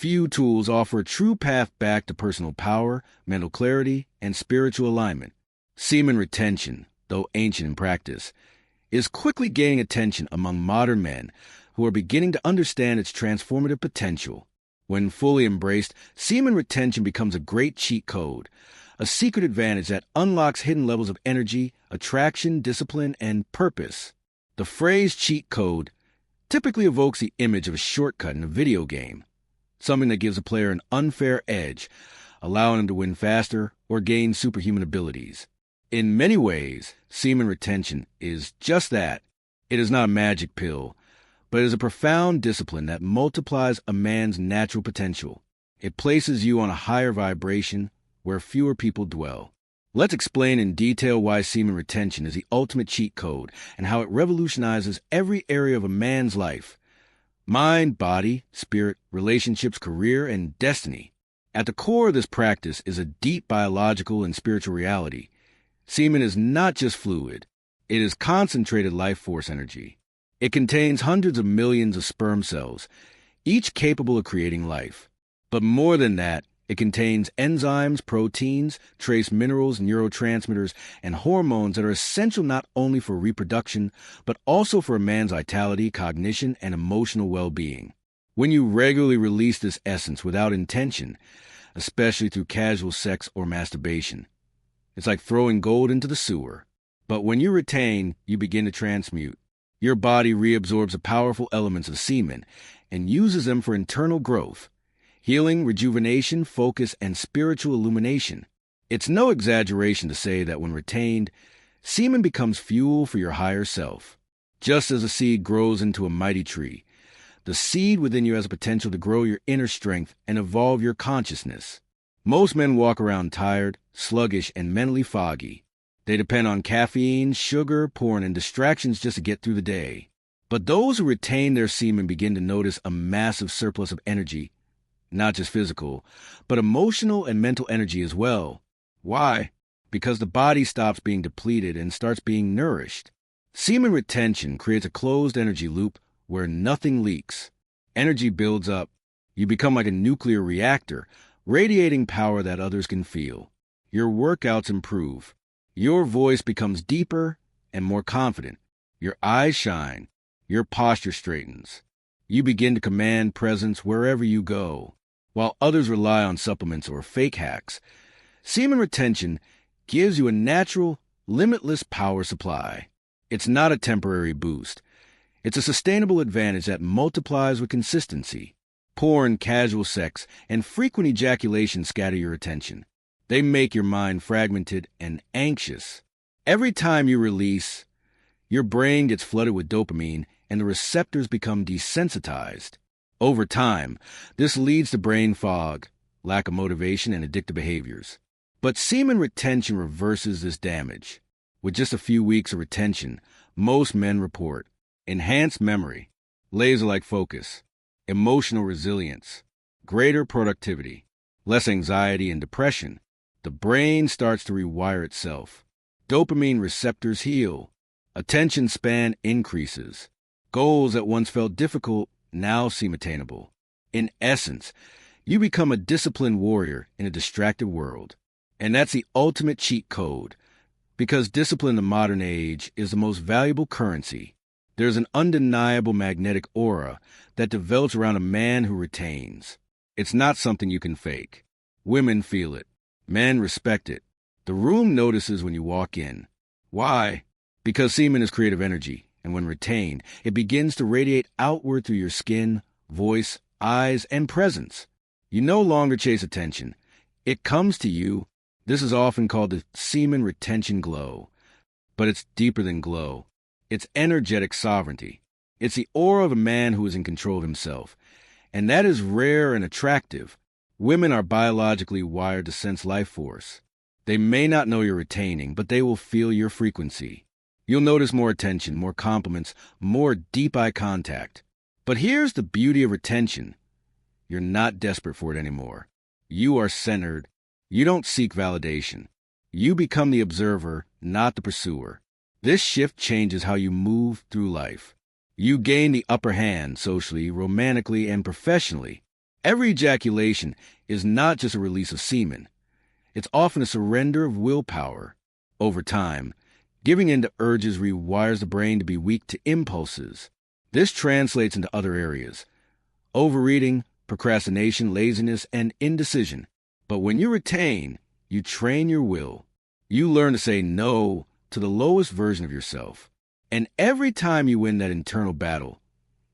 Few tools offer a true path back to personal power, mental clarity, and spiritual alignment. Semen retention, though ancient in practice, is quickly gaining attention among modern men who are beginning to understand its transformative potential. When fully embraced, semen retention becomes a great cheat code, a secret advantage that unlocks hidden levels of energy, attraction, discipline, and purpose. The phrase cheat code typically evokes the image of a shortcut in a video game, something that gives a player an unfair edge, allowing them to win faster or gain superhuman abilities. In many ways, semen retention is just that. It is not a magic pill, but it is a profound discipline that multiplies a man's natural potential. It places you on a higher vibration where fewer people dwell. Let's explain in detail why semen retention is the ultimate cheat code and how it revolutionizes every area of a man's life: mind, body, spirit, relationships, career, and destiny. At the core of this practice is a deep biological and spiritual reality. Semen is not just fluid. It is concentrated life force energy. It contains hundreds of millions of sperm cells, each capable of creating life. But more than that, it contains enzymes, proteins, trace minerals, neurotransmitters, and hormones that are essential not only for reproduction, but also for a man's vitality, cognition, and emotional well-being. When you regularly release this essence without intention, especially through casual sex or masturbation, it's like throwing gold into the sewer. But when you retain, you begin to transmute. Your body reabsorbs the powerful elements of semen and uses them for internal growth, healing, rejuvenation, focus, and spiritual illumination. It's no exaggeration to say that when retained, semen becomes fuel for your higher self. Just as a seed grows into a mighty tree, the seed within you has the potential to grow your inner strength and evolve your consciousness. Most men walk around tired, sluggish, and mentally foggy. They depend on caffeine, sugar, porn, and distractions just to get through the day. But those who retain their semen begin to notice a massive surplus of energy, not just physical, but emotional and mental energy as well. Why? Because the body stops being depleted and starts being nourished. Semen retention creates a closed energy loop where nothing leaks. Energy builds up. You become like a nuclear reactor, radiating power that others can feel. Your workouts improve. Your voice becomes deeper and more confident. Your eyes shine. Your posture straightens. You begin to command presence wherever you go. While others rely on supplements or fake hacks, semen retention gives you a natural, limitless power supply. It's not a temporary boost. It's a sustainable advantage that multiplies with consistency. Porn, casual sex, and frequent ejaculation scatter your attention. They make your mind fragmented and anxious. Every time you release, your brain gets flooded with dopamine and the receptors become desensitized. Over time, this leads to brain fog, lack of motivation, and addictive behaviors. But semen retention reverses this damage. With just a few weeks of retention, most men report enhanced memory, laser-like focus, emotional resilience, greater productivity, less anxiety and depression. The brain starts to rewire itself. Dopamine receptors heal. Attention span increases. Goals that once felt difficult now seem attainable. In essence, you become a disciplined warrior in a distracted world. And that's the ultimate cheat code, because discipline in the modern age is the most valuable currency. There's an undeniable magnetic aura that develops around a man who retains. It's not something you can fake. Women feel it. Men respect it. The room notices when you walk in. Why? Because semen is creative energy, and when retained, it begins to radiate outward through your skin, voice, eyes, and presence. You no longer chase attention. It comes to you. This is often called the semen retention glow. But it's deeper than glow. It's energetic sovereignty. It's the aura of a man who is in control of himself. And that is rare and attractive. Women are biologically wired to sense life force. They may not know you're retaining, but they will feel your frequency. You'll notice more attention, more compliments, more deep eye contact. But here's the beauty of retention. You're not desperate for it anymore. You are centered. You don't seek validation. You become the observer, not the pursuer. This shift changes how you move through life. You gain the upper hand socially, romantically, and professionally. Every ejaculation is not just a release of semen. It's often a surrender of willpower. Over time, giving in to urges rewires the brain to be weak to impulses. This translates into other areas: overeating, procrastination, laziness, and indecision. But when you retain, you train your will. You learn to say no to the lowest version of yourself. And every time you win that internal battle,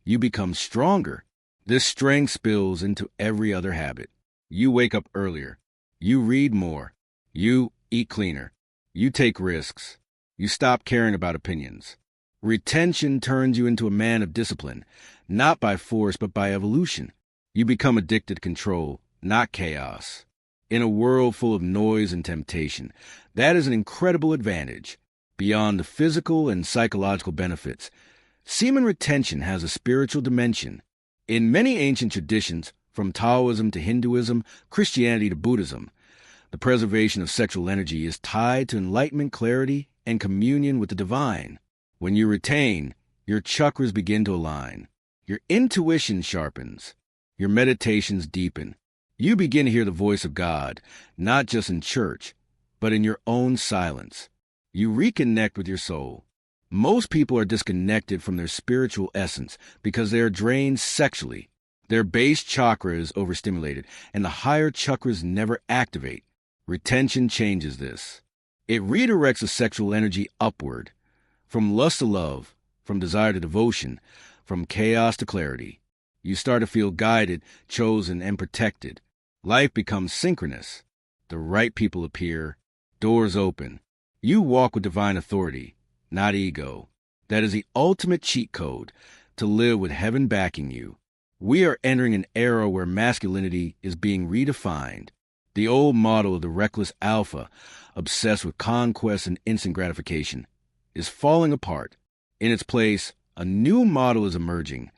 you become stronger. This strength spills into every other habit. You wake up earlier. You read more. You eat cleaner. You take risks. You stop caring about opinions. Retention turns you into a man of discipline, not by force but by evolution. You become addicted to control, not chaos. In a world full of noise and temptation, that is an incredible advantage. Beyond the physical and psychological benefits, semen retention has a spiritual dimension. In many ancient traditions, from Taoism to Hinduism, Christianity to Buddhism, the preservation of sexual energy is tied to enlightenment, clarity, and communion with the divine. When you retain, your chakras begin to align. Your intuition sharpens. Your meditations deepen. You begin to hear the voice of God, not just in church, but in your own silence. You reconnect with your soul. Most people are disconnected from their spiritual essence because they are drained sexually. Their base chakra is overstimulated, and the higher chakras never activate. Retention changes this. It redirects the sexual energy upward, from lust to love, from desire to devotion, from chaos to clarity. You start to feel guided, chosen, and protected. Life becomes synchronous. The right people appear. Doors open. You walk with divine authority, not ego. That is the ultimate cheat code, to live with heaven backing you. We are entering an era where masculinity is being redefined. The old model of the reckless alpha, obsessed with conquest and instant gratification, is falling apart. In its place, a new model is emerging: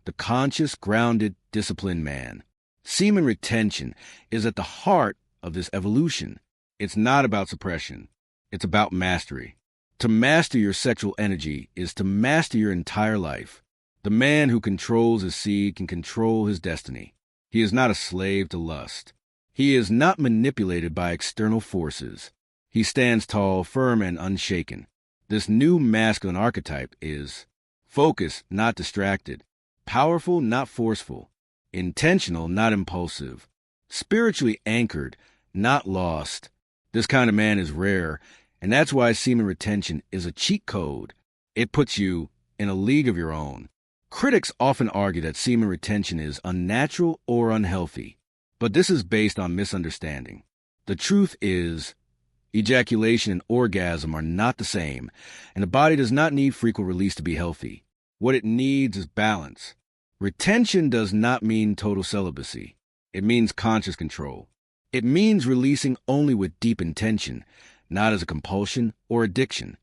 the conscious, grounded, disciplined man. Semen retention is at the heart of this evolution. It's not about suppression. It's about mastery. To master your sexual energy is to master your entire life. The man who controls his seed can control his destiny. He is not a slave to lust. He is not manipulated by external forces. He stands tall, firm, and unshaken. This new masculine archetype is focused, not distracted, powerful, not forceful, intentional, not impulsive, spiritually anchored, not lost. This kind of man is rare, and that's why semen retention is a cheat code. It puts you in a league of your own. Critics often argue that semen retention is unnatural or unhealthy, but this is based on misunderstanding. The truth is, ejaculation and orgasm are not the same, and the body does not need frequent release to be healthy. What it needs is balance. Retention does not mean total celibacy. It means conscious control. It means releasing only with deep intention, not as a compulsion or addiction.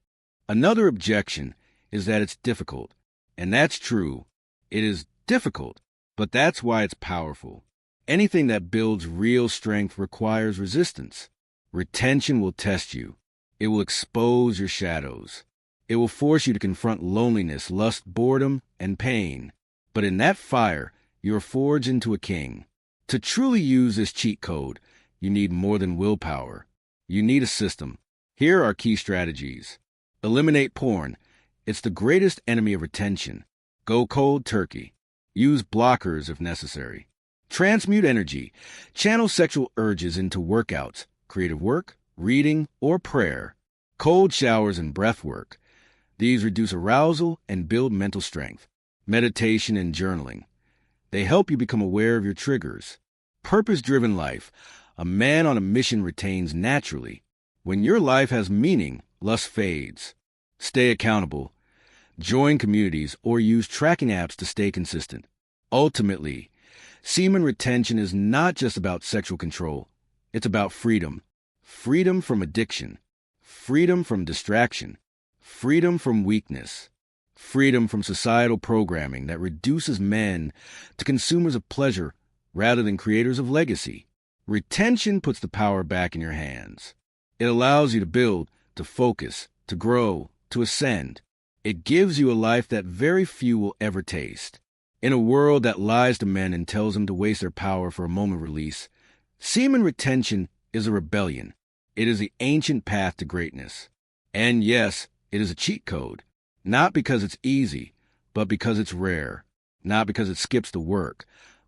Another objection is that it's difficult, and that's true. It is difficult, but that's why it's powerful. Anything that builds real strength requires resistance. Retention will test you. It will expose your shadows. It will force you to confront loneliness, lust, boredom, and pain. But in that fire, you are forged into a king. To truly use this cheat code, you need more than willpower. You need a system. Here are key strategies. Eliminate porn. It's the greatest enemy of retention. Go cold turkey. Use blockers if necessary. Transmute energy. Channel sexual urges into workouts, creative work, reading, or prayer. Cold showers and breath work. These reduce arousal and build mental strength. Meditation and journaling. They help you become aware of your triggers. Purpose-driven life. A man on a mission retains naturally. When your life has meaning, lust fades. Stay accountable. Join communities or use tracking apps to stay consistent. Ultimately, semen retention is not just about sexual control. It's about freedom. Freedom from addiction. Freedom from distraction. Freedom from weakness. Freedom from societal programming that reduces men to consumers of pleasure rather than creators of legacy. Retention puts the power back in your hands. It allows you to build, to focus, to grow, to ascend. It gives you a life that very few will ever taste. In a world that lies to men and tells them to waste their power for a moment release, semen retention is a rebellion. It is the ancient path to greatness. And yes, it is a cheat code. Not because it's easy, but because it's rare. Not because it skips the work,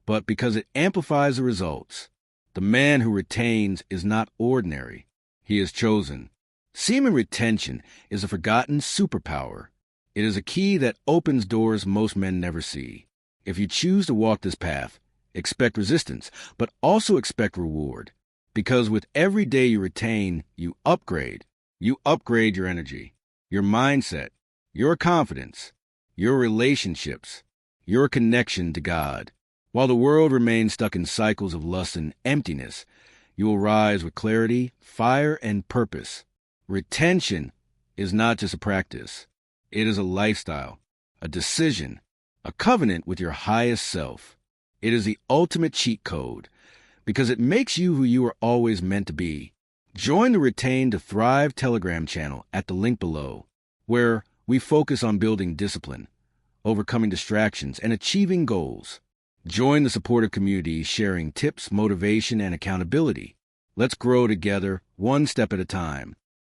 but because it amplifies the results. The man who retains is not ordinary. He is chosen. Semen retention is a forgotten superpower. It is a key that opens doors most men never see. If you choose to walk this path, expect resistance, but also expect reward. Because with every day you retain, you upgrade. You upgrade your energy, your mindset, your confidence, your relationships, your connection to God. While the world remains stuck in cycles of lust and emptiness, you will rise with clarity, fire, and purpose. Retention is not just a practice. It is a lifestyle, a decision, a covenant with your highest self. It is the ultimate cheat code because it makes you who you were always meant to be. Join the Retain to Thrive Telegram channel at the link below, where we focus on building discipline, overcoming distractions, and achieving goals. Join the supportive community sharing tips, motivation, and accountability. Let's grow together, one step at a time.